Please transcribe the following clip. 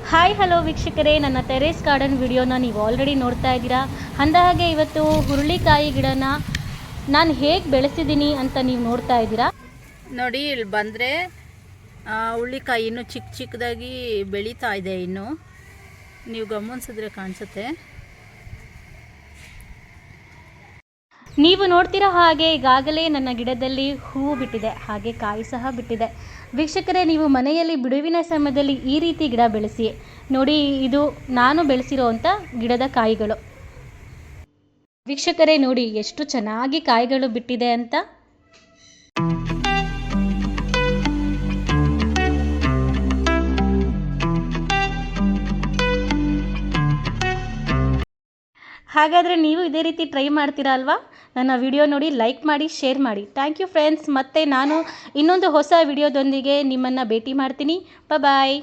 Hi hello ವೀಕ್ಷಕರೇ, ನನ್ನ terrace garden ವಿಡಿಯೋನ ನೀವು ಆಲ್ರೆಡಿ ನೋಡ್ತಾ ಇದ್ದೀರಾ. ಅಂದಹಾಗೆ ಇವತ್ತು ಹುರುಳಿಕಾಯಿ ಗಿಡನ ನಾನು ಹೇಗೆ ಬೆಳೆಸಿದ್ದೀನಿ ಅಂತ ನೀವು ನೋಡ್ತಾ ಇದ್ದೀರಾ. ನೋಡಿ, ಇಲ್ಲಿ ಬಂದರೆ ಹುರುಳಿಕಾಯಿ ಇನ್ನೂ ಚಿಕ್ಕ ಚಿಕ್ಕದಾಗಿ ಬೆಳೀತಾ ಇದೆ. ಇನ್ನು ನೀವು ಗಮನಿಸಿದ್ರೆ ಕಾಣಿಸುತ್ತೆ. ನೀವು ನೋಡ್ತಿರೋ ಹಾಗೆ ಈಗಾಗಲೇ ನನ್ನ ಗಿಡದಲ್ಲಿ ಹೂವು ಬಿಟ್ಟಿದೆ, ಹಾಗೆ ಕಾಯಿ ಸಹ ಬಿಟ್ಟಿದೆ. ವೀಕ್ಷಕರೇ, ನೀವು ಮನೆಯಲ್ಲಿ ಬಿಡುವಿನ ಸಮಯದಲ್ಲಿ ಈ ರೀತಿ ಗಿಡ ಬೆಳೆಸಿ ನೋಡಿ. ಇದು ನಾನು ಬೆಳೆಸಿರೋವಂಥ ಗಿಡದ ಕಾಯಿಗಳು. ವೀಕ್ಷಕರೇ ನೋಡಿ ಎಷ್ಟು ಚೆನ್ನಾಗಿ ಕಾಯಿಗಳು ಬಿಟ್ಟಿದೆ ಅಂತ. ಹಾಗಾದರೆ ನೀವು ಇದೇ ರೀತಿ ಟ್ರೈ ಮಾಡ್ತೀರಾ ಅಲ್ವಾ? ನನ್ನ ವಿಡಿಯೋ ನೋಡಿ ಲೈಕ್ ಮಾಡಿ, ಶೇರ್ ಮಾಡಿ. Thank you friends. ಮತ್ತೆ ನಾನು ಇನ್ನೊಂದು ಹೊಸ ವಿಡಿಯೋದೊಂದಿಗೆ ನಿಮ್ಮನ್ನು ಭೇಟಿ ಮಾಡ್ತೀನಿ. ಬಾಯ್.